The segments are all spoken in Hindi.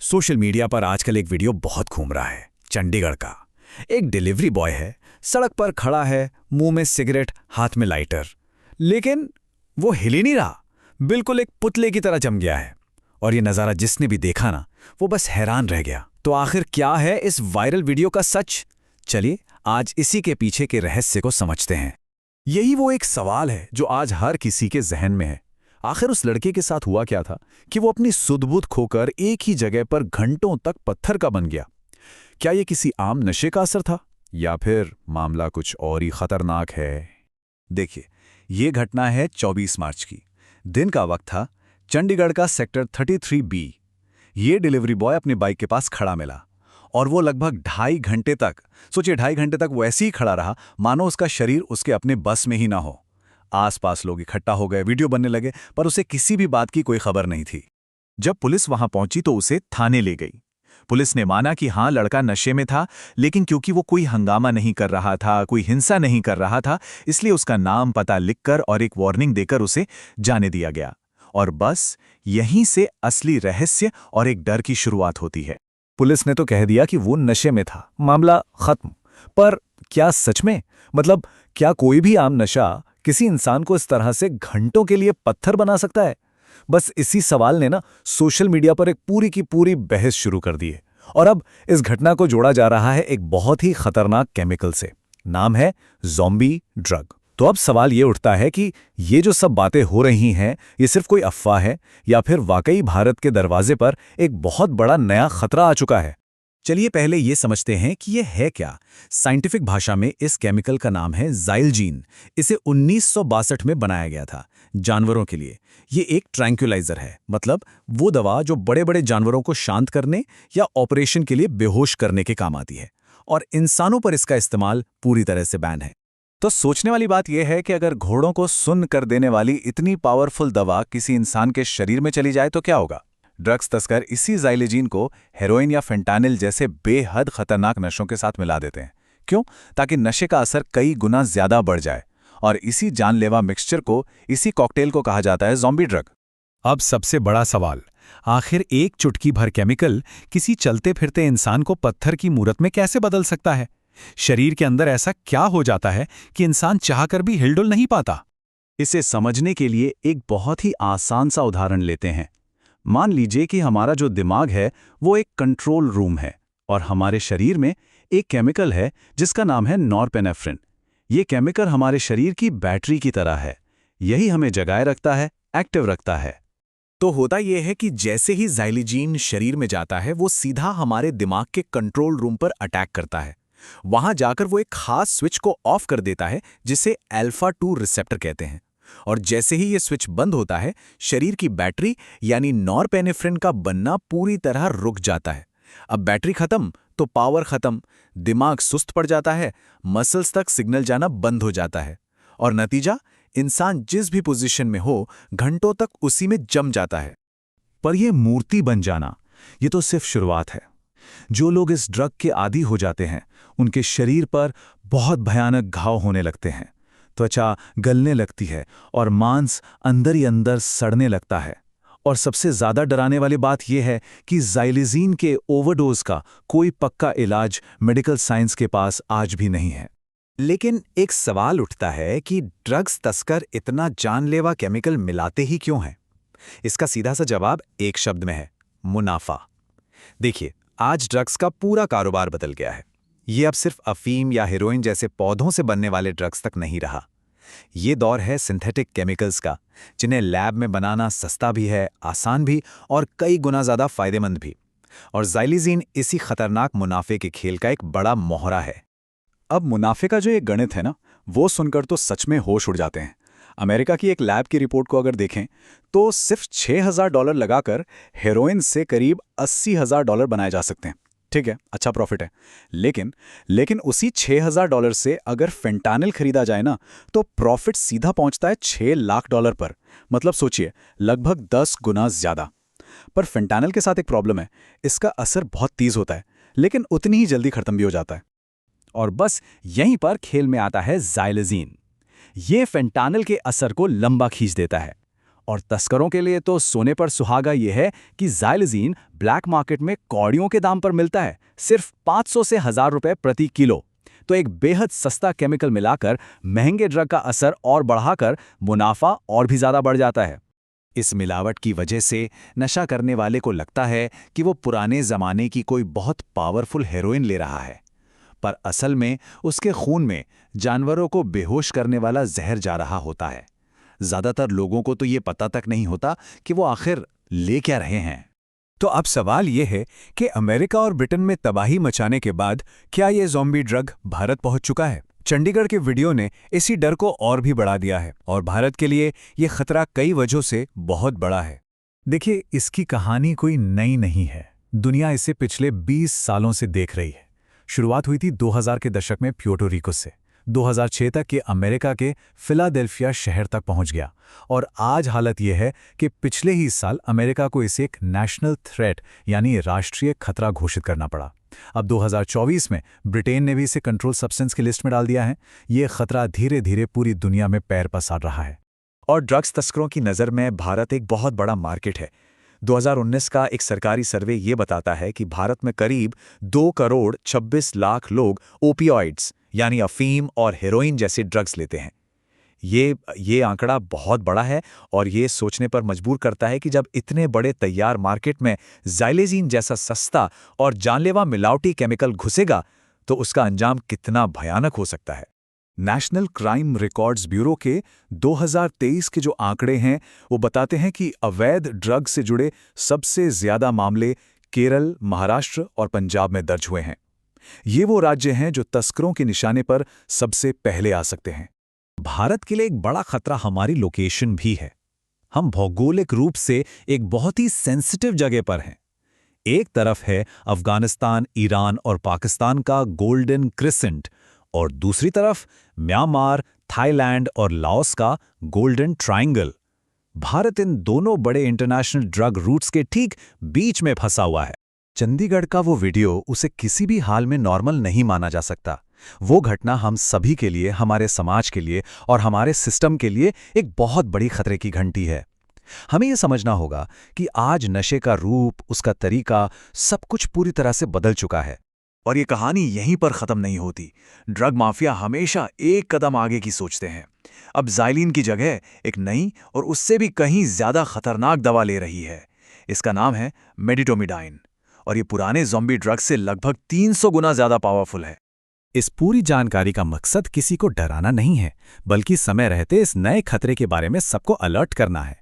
सोशल मीडिया पर आजकल एक वीडियो बहुत घूम रहा है चंडीगढ़ का। एक डिलीवरी बॉय है, सड़क पर खड़ा है, मुंह में सिगरेट, हाथ में लाइटर, लेकिन वो हिल ही नहीं रहा, बिल्कुल एक पुतले की तरह जम गया है। और ये नज़ारा जिसने भी देखा ना, वो बस हैरान रह गया। तो आखिर क्या है इस वायरल वीडियो का सच? चलिए आज इसी के पीछे के रहस्य को समझते हैं। यही वो एक सवाल है जो आज हर किसी के जहन में है। आखिर उस लड़के के साथ हुआ क्या था कि वो अपनी सुध-बुध खोकर एक ही जगह पर घंटों तक पत्थर का बन गया? क्या ये किसी आम नशे का असर था या फिर मामला कुछ और ही खतरनाक है? देखिए, ये घटना है 24 मार्च की। दिन का वक्त था, चंडीगढ़ का सेक्टर 33B। ये डिलीवरी बॉय अपनी बाइक के पास खड़ा मिला और वो लगभग 2.5 घंटे तक, सोचिए 2.5 घंटे तक वो ऐसे ही खड़ा रहा मानो उसका शरीर उसके अपने बस में ही ना हो। आसपास लोग इकट्ठा हो गए, वीडियो बनने लगे, पर उसे किसी भी बात की कोई खबर नहीं थी। जब पुलिस वहां पहुंची तो उसे थाने ले गई। पुलिस ने माना कि हाँ, लड़का नशे में था, लेकिन क्योंकि वो कोई हंगामा नहीं कर रहा था, कोई हिंसा नहीं कर रहा था, इसलिए उसका नाम पता लिखकर और एक वार्निंग देकर उसे जाने दिया गया। और बस यहीं से असली रहस्य और एक डर की शुरुआत होती है। पुलिस ने तो कह दिया कि वो नशे में था, मामला खत्म। पर क्या सच में, मतलब क्या कोई भी आम नशा किसी इंसान को इस तरह से घंटों के लिए पत्थर बना सकता है? बस इसी सवाल ने ना सोशल मीडिया पर एक पूरी की पूरी बहस शुरू कर दी है। और अब इस घटना को जोड़ा जा रहा है एक बहुत ही खतरनाक केमिकल से। नाम है ज़ॉम्बी ड्रग। तो अब सवाल ये उठता है कि ये जो सब बातें हो रही हैं, ये सिर्फ कोई अफवाह है या फिर वाकई भारत के दरवाजे पर एक बहुत बड़ा नया खतरा आ चुका है? चलिए पहले ये समझते हैं कि ये है क्या। साइंटिफिक भाषा में इस केमिकल का नाम है ज़ाइलजीन। इसे 1962 में बनाया गया था जानवरों के लिए। ये एक ट्रैंक्विलाइजर है, मतलब वो दवा जो बड़े बड़े जानवरों को शांत करने या ऑपरेशन के लिए बेहोश करने के काम आती है। और इंसानों पर इसका इस्तेमाल पूरी तरह से बैन है। तो सोचने वाली बात यह है कि अगर घोड़ों को सुन्न कर देने वाली इतनी पावरफुल दवा किसी इंसान के शरीर में चली जाए तो क्या होगा? ड्रग्स तस्कर इसी ज़ाइलजीन को हेरोइन या फेंटानिल जैसे बेहद खतरनाक नशों के साथ मिला देते हैं। क्यों? ताकि नशे का असर कई गुना ज्यादा बढ़ जाए। और इसी जानलेवा मिक्सचर को, इसी कॉकटेल को कहा जाता है ज़ॉम्बी ड्रग। अब सबसे बड़ा सवाल, आखिर एक चुटकी भर केमिकल किसी चलते फिरते इंसान को पत्थर की मूरत में कैसे बदल सकता है? शरीर के अंदर ऐसा क्या हो जाता है कि इंसान चाहकर भी हिलडुल नहीं पाता? इसे समझने के लिए एक बहुत ही आसान सा उदाहरण लेते हैं। मान लीजिए कि हमारा जो दिमाग है वो एक कंट्रोल रूम है और हमारे शरीर में एक केमिकल है जिसका नाम है नॉरपेनेफ्रिन। ये केमिकल हमारे शरीर की बैटरी की तरह है। यही हमें जगाए रखता है, एक्टिव रखता है। तो होता यह है कि जैसे ही ज़ाइलजीन शरीर में जाता है, वो सीधा हमारे दिमाग के कंट्रोल रूम पर अटैक करता है। वहां जाकर वो एक खास स्विच को ऑफ कर देता है जिसे अल्फा-2 रिसेप्टर कहते हैं। और जैसे ही ये स्विच बंद होता है, शरीर की बैटरी यानी नॉरपेनेफ्रिन का बनना पूरी तरह रुक जाता है। अब बैटरी खत्म तो पावर खत्म, दिमाग सुस्त पड़ जाता है, मसल्स तक सिग्नल जाना बंद हो जाता है। और नतीजा, इंसान जिस भी पोजीशन में हो, घंटों तक उसी में जम जाता है। पर यह मूर्ति बन जाना, ये तो सिर्फ शुरुआत है। जो लोग इस ड्रग के आदी हो जाते हैं, उनके शरीर पर बहुत भयानक घाव होने लगते हैं। त्वचा गलने लगती है और मांस अंदर ही अंदर सड़ने लगता है। और सबसे ज्यादा डराने वाली बात यह है कि ज़ाइलजीन के ओवरडोज का कोई पक्का इलाज मेडिकल साइंस के पास आज भी नहीं है। लेकिन एक सवाल उठता है कि ड्रग्स तस्कर इतना जानलेवा केमिकल मिलाते ही क्यों हैं? इसका सीधा सा जवाब एक शब्द में है, मुनाफा। देखिए, आज ड्रग्स का पूरा कारोबार बदल गया है। ये अब सिर्फ अफीम या हेरोइन जैसे पौधों से बनने वाले ड्रग्स तक नहीं रहा। ये दौर है सिंथेटिक केमिकल्स का, जिन्हें लैब में बनाना सस्ता भी है, आसान भी और कई गुना ज़्यादा फायदेमंद भी। और ज़ाइलजीन इसी खतरनाक मुनाफे के खेल का एक बड़ा मोहरा है। अब मुनाफे का जो ये गणित है ना, वो सुनकर तो सच में होश उड़ जाते हैं। अमेरिका की एक लैब की रिपोर्ट को अगर देखें तो सिर्फ $6,000 लगाकर हेरोइन से करीब $80,000 बनाए जा सकते हैं। ठीक है, अच्छा प्रॉफिट है। लेकिन उसी $6,000 से अगर फेंटानिल खरीदा जाए ना, तो प्रॉफिट सीधा पहुंचता है $6 लाख पर। मतलब सोचिए, लगभग 10 गुना ज्यादा। पर फेंटानिल के साथ एक प्रॉब्लम है, इसका असर बहुत तेज होता है, लेकिन उतनी ही जल्दी खत्म भी हो जाता है। और बस यहीं पर खेल में आता है ज़ाइलजीन। ये फेंटानिल के असर को लंबा खींच देता है और तस्करों के लिए तो सोने पर सुहागा यह है कि ज़ाइलोज़ीन ब्लैक मार्केट में कौड़ियों के दाम पर मिलता है, सिर्फ 500 से 1000 रुपए प्रति किलो। तो एक बेहद सस्ता केमिकल मिलाकर महंगे ड्रग का असर और बढ़ाकर मुनाफा और भी ज़्यादा बढ़ जाता है। इस मिलावट की वजह से नशा करने वाले को लगता है कि वो पुराने ज़माने की कोई बहुत पावरफुल हेरोइन ले रहा है, पर असल में उसके खून में जानवरों को बेहोश करने वाला जहर जा रहा होता है। ज़्यादातर लोगों को तो ये पता तक नहीं होता कि वो आखिर ले क्या रहे हैं। तो अब सवाल ये है कि अमेरिका और ब्रिटेन में तबाही मचाने के बाद क्या ये ज़ॉम्बी ड्रग भारत पहुंच चुका है? चंडीगढ़ के वीडियो ने इसी डर को और भी बढ़ा दिया है और भारत के लिए ये खतरा कई वजहों से बहुत बड़ा है। देखिए, इसकी कहानी कोई नई नहीं है। दुनिया इसे पिछले 20 सालों से देख रही है। शुरुआत हुई थी 2000 के दशक में प्यूर्टो रिको से। 2006 तक ये अमेरिका के फिलाडेल्फिया शहर तक पहुंच गया और आज हालत यह है कि पिछले ही साल अमेरिका को इसे एक नेशनल थ्रेट यानी राष्ट्रीय खतरा घोषित करना पड़ा। अब 2024 में ब्रिटेन ने भी इसे कंट्रोल सब्सटेंस की लिस्ट में डाल दिया है। ये खतरा धीरे धीरे पूरी दुनिया में पैर पसार रहा है और ड्रग्स तस्करों की नज़र में भारत एक बहुत बड़ा मार्केट है। 2019 का एक सरकारी सर्वे ये बताता है कि भारत में करीब 2 करोड़ 26 लाख लोग ओपियोइड्स यानी अफीम और हेरोइन जैसे ड्रग्स लेते हैं। ये आंकड़ा बहुत बड़ा है और ये सोचने पर मजबूर करता है कि जब इतने बड़े तैयार मार्केट में ज़ाइलोज़ीन जैसा सस्ता और जानलेवा मिलावटी केमिकल घुसेगा तो उसका अंजाम कितना भयानक हो सकता है। नेशनल क्राइम रिकॉर्ड्स ब्यूरो के 2023 के जो आंकड़े हैं वो बताते हैं कि अवैध ड्रग से जुड़े सबसे ज़्यादा मामले केरल, महाराष्ट्र और पंजाब में दर्ज हुए हैं। ये वो राज्य हैं जो तस्करों के निशाने पर सबसे पहले आ सकते हैं। भारत के लिए एक बड़ा खतरा हमारी लोकेशन भी है। हम भौगोलिक रूप से एक बहुत ही सेंसिटिव जगह पर हैं। एक तरफ है अफगानिस्तान, ईरान और पाकिस्तान का गोल्डन क्रिसेंट और दूसरी तरफ म्यांमार, थाईलैंड और लाओस का गोल्डन ट्रायंगल। भारत इन दोनों बड़े इंटरनेशनल ड्रग रूट्स के ठीक बीच में फंसा हुआ है। चंडीगढ़ का वो वीडियो उसे किसी भी हाल में नॉर्मल नहीं माना जा सकता। वो घटना हम सभी के लिए, हमारे समाज के लिए और हमारे सिस्टम के लिए एक बहुत बड़ी खतरे की घंटी है। हमें ये समझना होगा कि आज नशे का रूप, उसका तरीका, सब कुछ पूरी तरह से बदल चुका है और ये कहानी यहीं पर ख़त्म नहीं होती। ड्रग माफिया हमेशा एक कदम आगे की सोचते हैं। अब ज़ाइलिन की जगह एक नई और उससे भी कहीं ज़्यादा खतरनाक दवा ले रही है। इसका नाम है मेडिटोमिडाइन और ये पुराने ज़ॉम्बी ड्रग से लगभग 300 गुना ज़्यादा पावरफुल है। इस पूरी जानकारी का मकसद किसी को डराना नहीं है, बल्कि समय रहते इस नए खतरे के बारे में सबको अलर्ट करना है।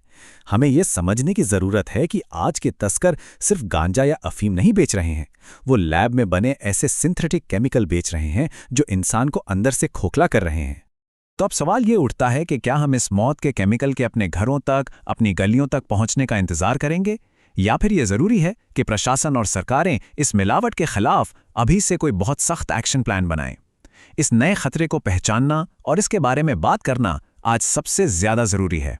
हमें यह समझने की ज़रूरत है कि आज के तस्कर सिर्फ गांजा या अफीम नहीं बेच रहे हैं, वो लैब में बने ऐसे सिंथेटिक केमिकल बेच रहे हैं जो इंसान को अंदर से खोखला कर रहे हैं। तो अब सवाल ये उठता है कि क्या हम इस मौत के केमिकल के अपने घरों तक, अपनी गलियों तक पहुंचने का इंतजार करेंगे, या फिर यह ज़रूरी है कि प्रशासन और सरकारें इस मिलावट के खिलाफ अभी से कोई बहुत सख्त एक्शन प्लान बनाएं। इस नए खतरे को पहचानना और इसके बारे में बात करना आज सबसे ज़्यादा ज़रूरी है।